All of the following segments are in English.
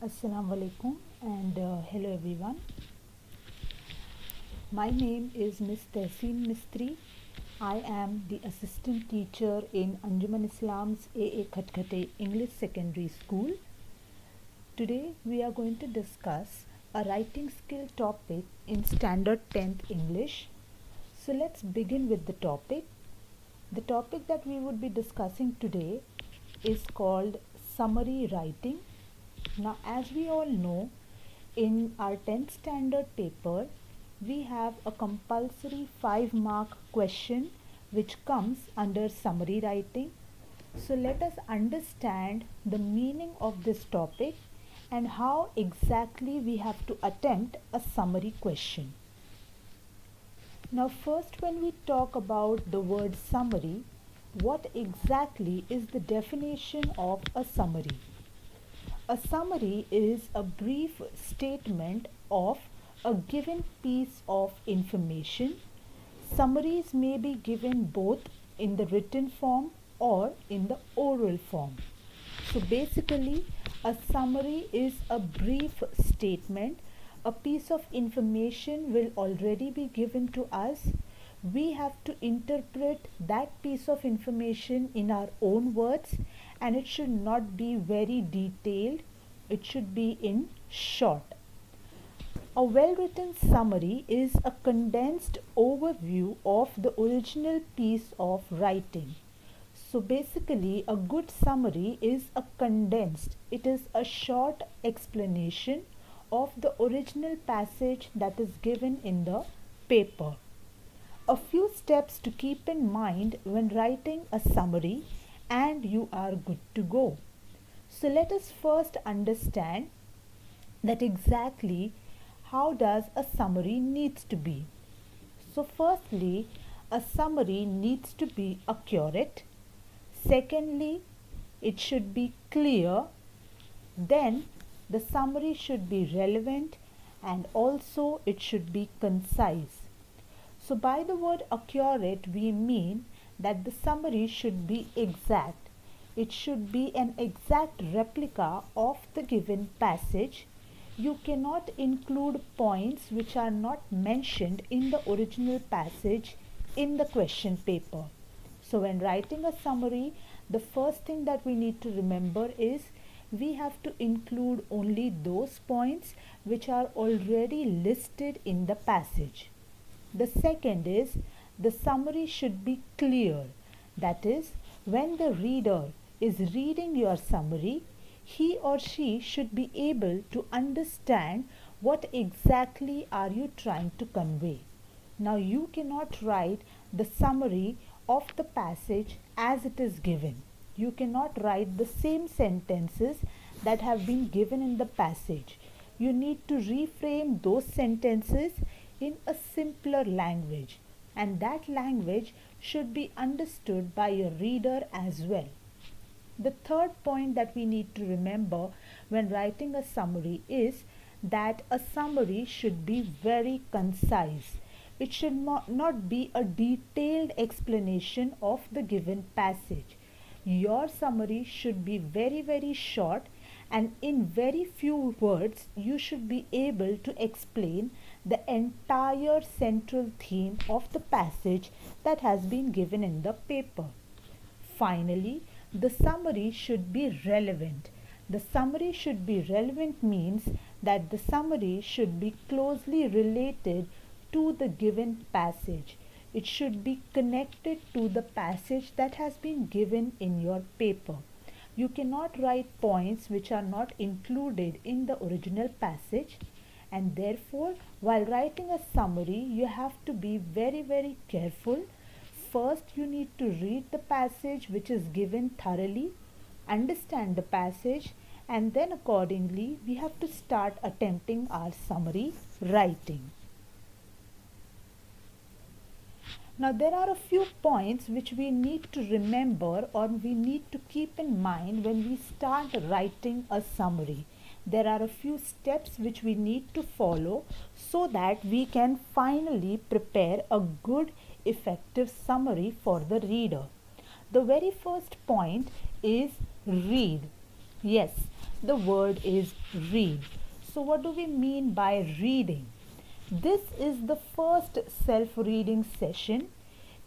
Assalamu alaikum and hello everyone. My name is MsTehseen Mistry. I am the assistant teacher in Anjuman Islam's A.A.K English Secondary School. Today we are going to discuss a writing skill topic in Standard 10th English. So let's begin with the topic. The topic that we would be discussing today is called summary writing. Now, as we all know, in our 10th standard paper, we have a compulsory 5-mark question which comes under summary writing. So, let us understand the meaning of this topic and how exactly we have to attempt a summary question. Now, first, when we talk about the word summary, what exactly is the definition of a summary? A summary is a brief statement of a given piece of information. Summaries may be given both in the written form or in the oral form. So basically, a summary is a brief statement. A piece of information will already be given to us. We have to interpret that piece of information in our own words, and it should not be very detailed. It should be in short. A well-written summary is a condensed overview of the original piece of writing. So basically, a good summary is a condensed, it is a short explanation of the original passage that is given in the paper. A few steps to keep in mind when writing a summary and you are good to go. So let us first understand that exactly how does a summary needs to be. So firstly, a summary needs to be accurate. Secondly, it should be clear. Then the summary should be relevant, and also it should be concise. So by the word accurate, we mean that the summary should be exact. It should be an exact replica of the given passage. You cannot include points which are not mentioned in the original passage in the question paper. So when writing a summary, the first thing that we need to remember is we have to include only those points which are already listed in the passage. The second is the summary should be clear. That is, when the reader is reading your summary, he or she should be able to understand what exactly are you trying to convey. Now, you cannot write the summary of the passage as it is given. You cannot write the same sentences that have been given in the passage. You need to reframe those sentences in a simpler language, and that language should be understood by a reader as well. The third point that we need to remember when writing a summary is that a summary should be very concise. It should not be a detailed explanation of the given passage. Your summary should be very short, and in very few words you should be able to explain the entire central theme of the passage that has been given in the paper. Finally, the summary should be relevant. The summary should be relevant means that the summary should be closely related to the given passage. It should be connected to the passage that has been given in your paper. You cannot write points which are not included in the original passage, and therefore while writing a summary you have to be very careful. First, you need to read the passage which is given thoroughly, understand the passage, and then accordingly we have to start attempting our summary writing. Now, there are a few points which we need to remember or we need to keep in mind when we start writing a summary. There are a few steps which we need to follow so that we can finally prepare a good, effective summary for the reader. The very first point is read. Yes, the word is read. So what do we mean by reading? This is the first self-reading session.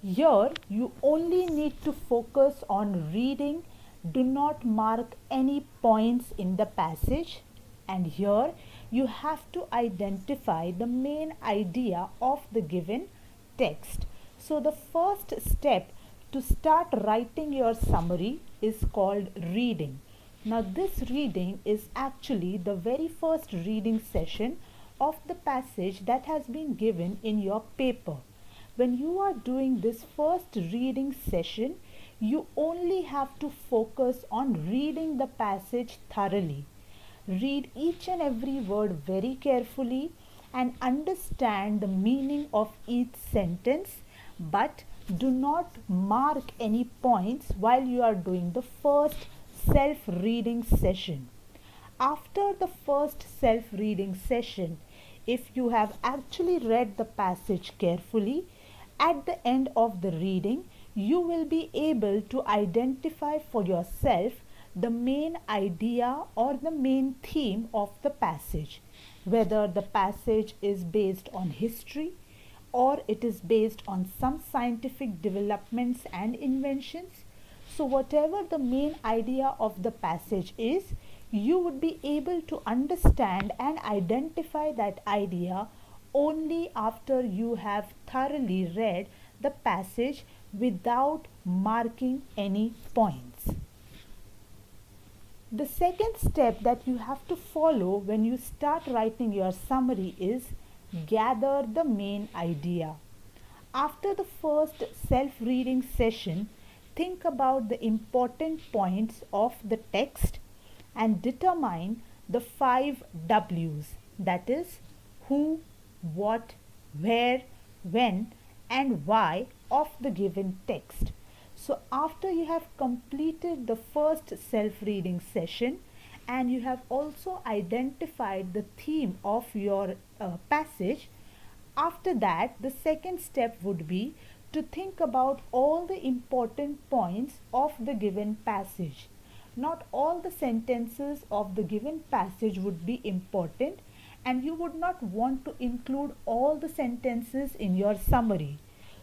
Here you only need to focus on reading. Do not mark any points in the passage. And here you have to identify the main idea of the given text. So the first step to start writing your summary is called reading. Now this reading is actually the very first reading session of the passage that has been given in your paper. When you are doing this first reading session, you only have to focus on reading the passage thoroughly. Read each and every word very carefully and understand the meaning of each sentence, but do not mark any points while you are doing the first self-reading session. After the first self-reading session, if you have actually read the passage carefully, at the end of the reading, you will be able to identify for yourself the main idea or the main theme of the passage, whether the passage is based on history or it is based on some scientific developments and inventions. So whatever the main idea of the passage is, you would be able to understand and identify that idea only after you have thoroughly read the passage without marking any points. The second step that you have to follow when you start writing your summary is gather the main idea. After the first self-reading session, think about the important points of the text and determine the 5 W's, that is who, what, where, when and why of the given text. So after you have completed the first self-reading session and you have also identified the theme of your passage, after that the second step would be to think about all the important points of the given passage. Not all the sentences of the given passage would be important, and you would not want to include all the sentences in your summary.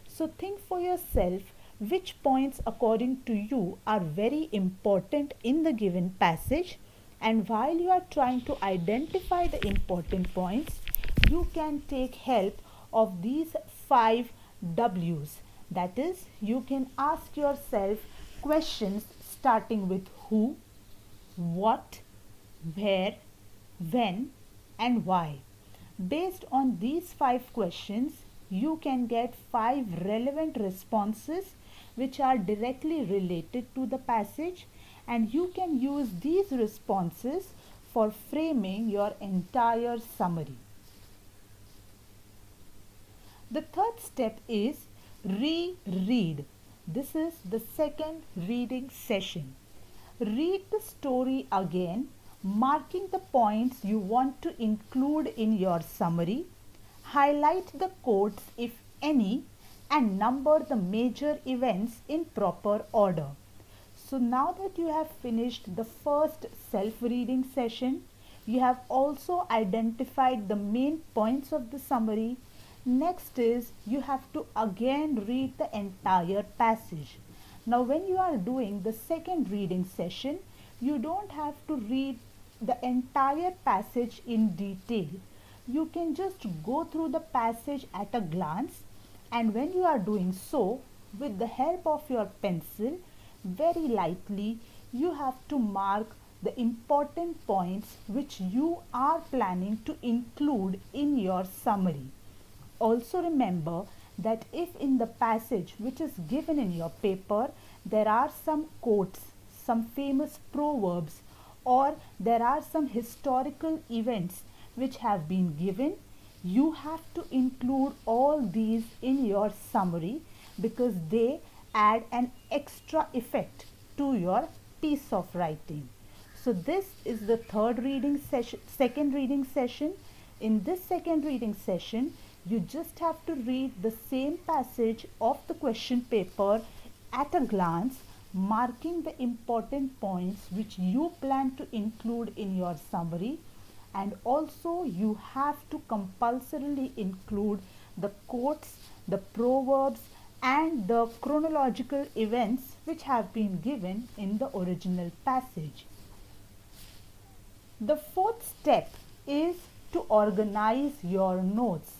So think for yourself which points according to you are very important in the given passage, and while you are trying to identify the important points, you can take help of these 5 W's. That is, you can ask yourself questions starting with who, what, where, when and why. Based on these 5 questions, you can get 5 relevant responses which are directly related to the passage, and you can use these responses for framing your entire summary. The third step is reread. This is the second reading session. Read the story again, marking the points you want to include in your summary. Highlight the quotes if any and number the major events in proper order. So now that you have finished the first self-reading session, you have also identified the main points of the summary. Next is you have to again read the entire passage. Now when you are doing the second reading session, you don't have to read the entire passage in detail. You can just go through the passage at a glance, and when you are doing so, with the help of your pencil, very lightly you have to mark the important points which you are planning to include in your summary. Also remember that if in the passage which is given in your paper there are some quotes, some famous proverbs, or there are some historical events which have been given, you have to include all these in your summary because they add an extra effect to your piece of writing. So this is the second reading session. In this second reading session, you just have to read the same passage of the question paper at a glance, marking the important points which you plan to include in your summary, and also you have to compulsorily include the quotes, the proverbs, and the chronological events which have been given in the original passage. The fourth step is to organize your notes.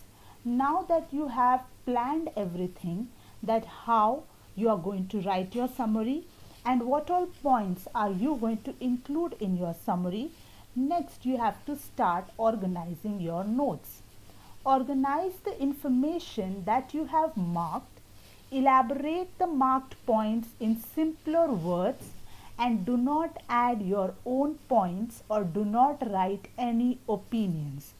Now that you have planned everything, that how you are going to write your summary and what all points are you going to include in your summary, next you have to start organizing your notes. Organize the information that you have marked, elaborate the marked points in simpler words, and do not add your own points or do not write any opinions.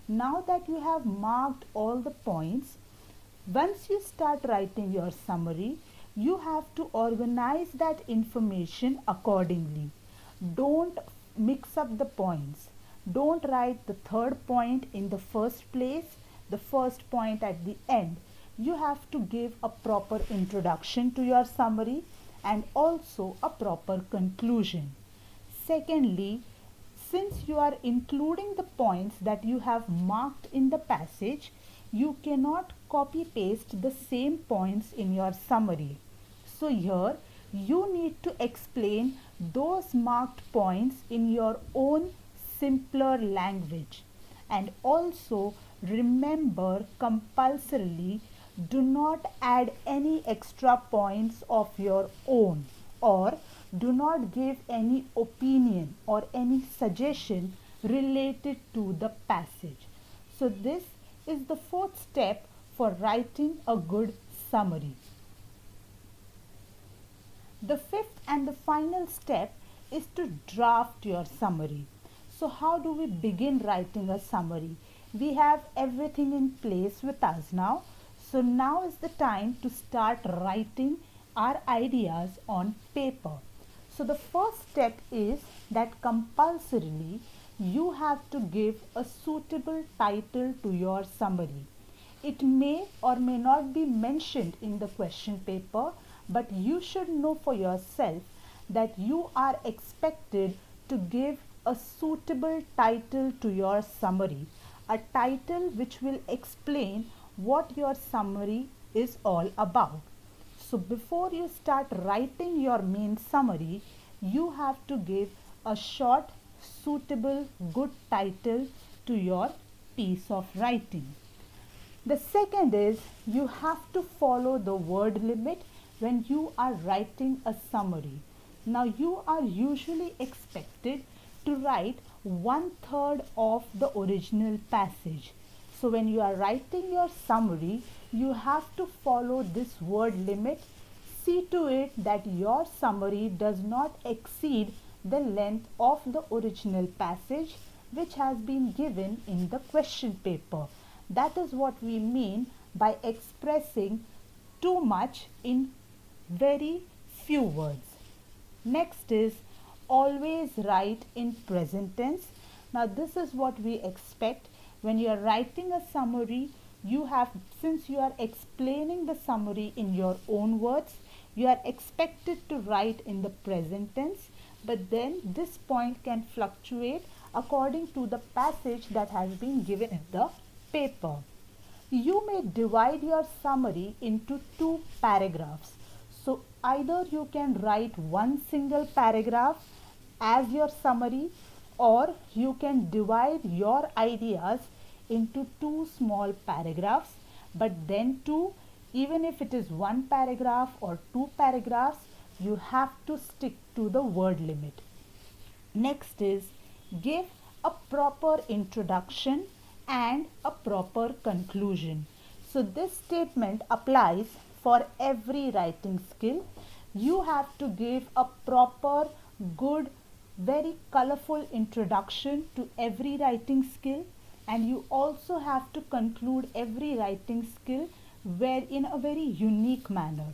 Now that you have marked all the points, once you start writing your summary, you have to organize that information accordingly. Don't mix up the points. Don't write the third point in the first place, the first point at the end. You have to give a proper introduction to your summary and also a proper conclusion. Secondly, since you are including the points that you have marked in the passage, you cannot copy paste the same points in your summary. So here you need to explain those marked points in your own simpler language. And also remember compulsorily, do not add any extra points of your own, or do not give any opinion or any suggestion related to the passage. So this is the fourth step for writing a good summary. The fifth and the final step is to draft your summary. So how do we begin writing a summary? We have everything in place with us now. So now is the time to start writing our ideas on paper. So the first step is that compulsorily you have to give a suitable title to your summary. It may or may not be mentioned in the question paper, but you should know for yourself that you are expected to give a suitable title to your summary, a title which will explain what your summary is all about. So before you start writing your main summary, you have to give a short, suitable, good title to your piece of writing. The second is you have to follow the word limit when you are writing a summary. Now you are usually expected to write 1/3 of the original passage. So when you are writing your summary, you have to follow this word limit. See to it that your summary does not exceed the length of the original passage which has been given in the question paper. That is what we mean by expressing too much in very few words. Next is always write in present tense. Now this is what we expect when you are writing a summary. You have, since you are explaining the summary in your own words, you are expected to write in the present tense, but then this point can fluctuate according to the passage that has been given in the paper. You may divide your summary into 2 paragraphs. So either you can write one single paragraph as your summary, or you can divide your ideas into 2 small paragraphs, but then too, even if it is 1 paragraph or 2 paragraphs, you have to stick to the word limit. Next is give a proper introduction and a proper conclusion. So this statement applies for every writing skill. You have to give a proper, good, very colorful introduction to every writing skill, and you also have to conclude every writing skill in a very unique manner.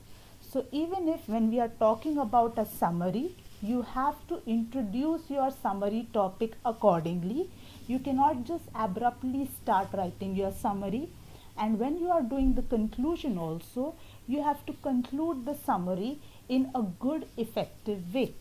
So even if when we are talking about a summary, you have to introduce your summary topic accordingly. You cannot just abruptly start writing your summary. And when you are doing the conclusion also, you have to conclude the summary in a good, effective way.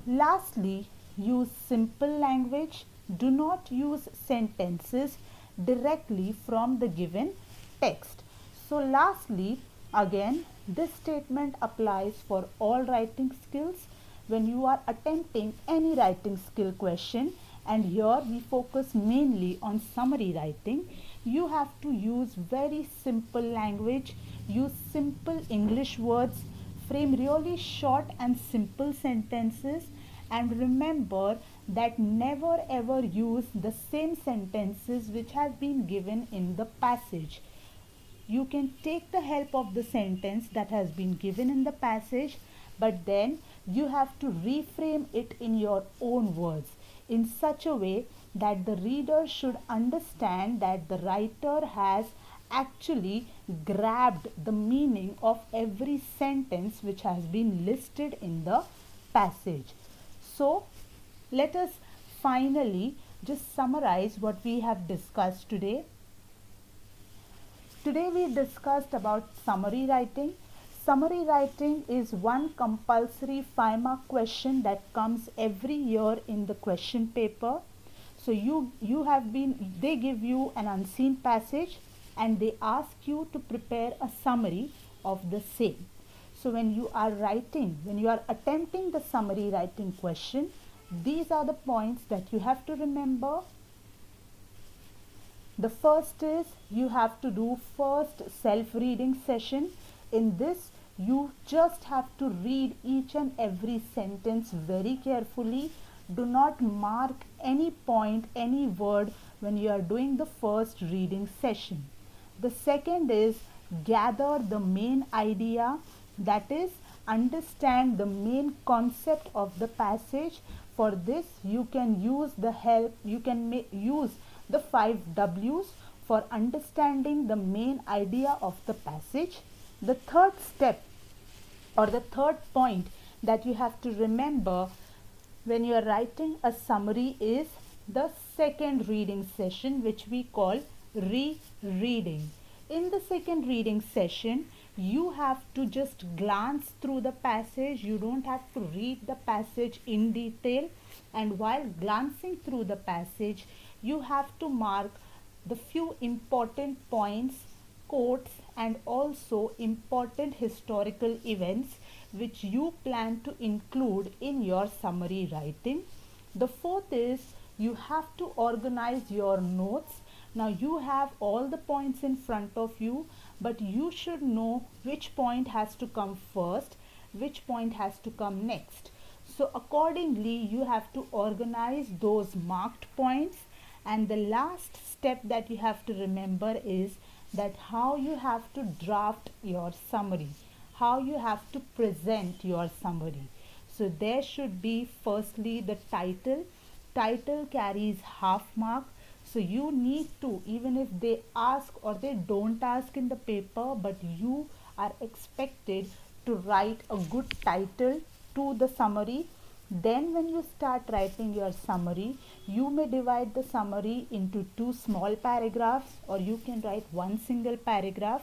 Lastly, use simple language. Do not use sentences directly from the given text. So lastly, again, this statement applies for all writing skills when you are attempting any writing skill question, and here we focus mainly on summary writing. You have to use very simple language, use simple English words, frame really short and simple sentences, and remember that never ever use the same sentences which has been given in the passage. You can take the help of the sentence that has been given in the passage, but then you have to reframe it in your own words in such a way that the reader should understand that the writer has actually grabbed the meaning of every sentence which has been listed in the passage. So let us finally just summarize what we have discussed today. Today we discussed about summary writing. Summary writing is one compulsory 5-mark question that comes every year in the question paper. So they give you an unseen passage and they ask you to prepare a summary of the same. So when you are attempting the summary writing question, these are the points that you have to remember. The first is you have to do first self-reading session. In this, you just have to read each and every sentence very carefully. Do not mark any point, any word when you are doing the first reading session. The second is gather the main idea, that is, understand the main concept of the passage. For this, you can use use the 5 W's for understanding the main idea of the passage. The third step or the third point that you have to remember when you are writing a summary is the second reading session, which we call rereading. In the second reading session, you have to just glance through the passage. You don't have to read the passage in detail, and while glancing through the passage, you have to mark the few important points, quotes, and also important historical events which you plan to include in your summary writing. The fourth is you have to organize your notes. Now you have all the points in front of you, but you should know which point has to come first, which point has to come next. So accordingly, you have to organize those marked points. And the last step that you have to remember is that how you have to draft your summary, how you have to present your summary. So there should be firstly the title. Title carries half mark. So you need to, even if they ask or they don't ask in the paper, but you are expected to write a good title to the summary. Then when you start writing your summary, you may divide the summary into 2 small paragraphs, or you can write 1 single paragraph.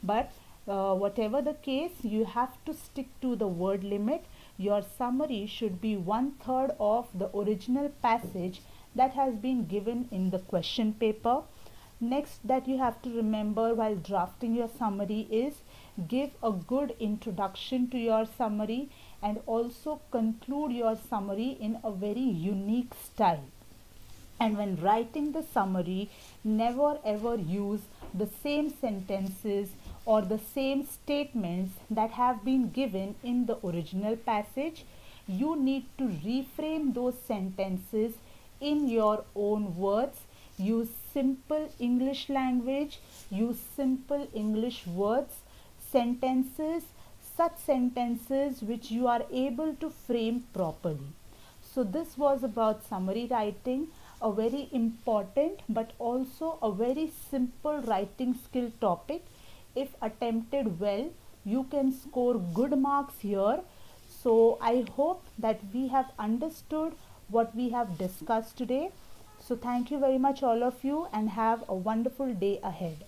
But whatever the case, you have to stick to the word limit. Your summary should be 1/3 of the original passage that has been given in the question paper. Next that you have to remember while drafting your summary is give a good introduction to your summary and also conclude your summary in a very unique style. And when writing the summary, never ever use the same sentences or the same statements that have been given in the original passage. You need to reframe those sentences in your own words. Use simple English language, use simple English words, sentences, such sentences which you are able to frame properly. So this was about summary writing, a very important but also a very simple writing skill topic. If attempted well, you can score good marks here. So I hope that we have understood what we have discussed today. So thank you very much all of you, and have a wonderful day ahead.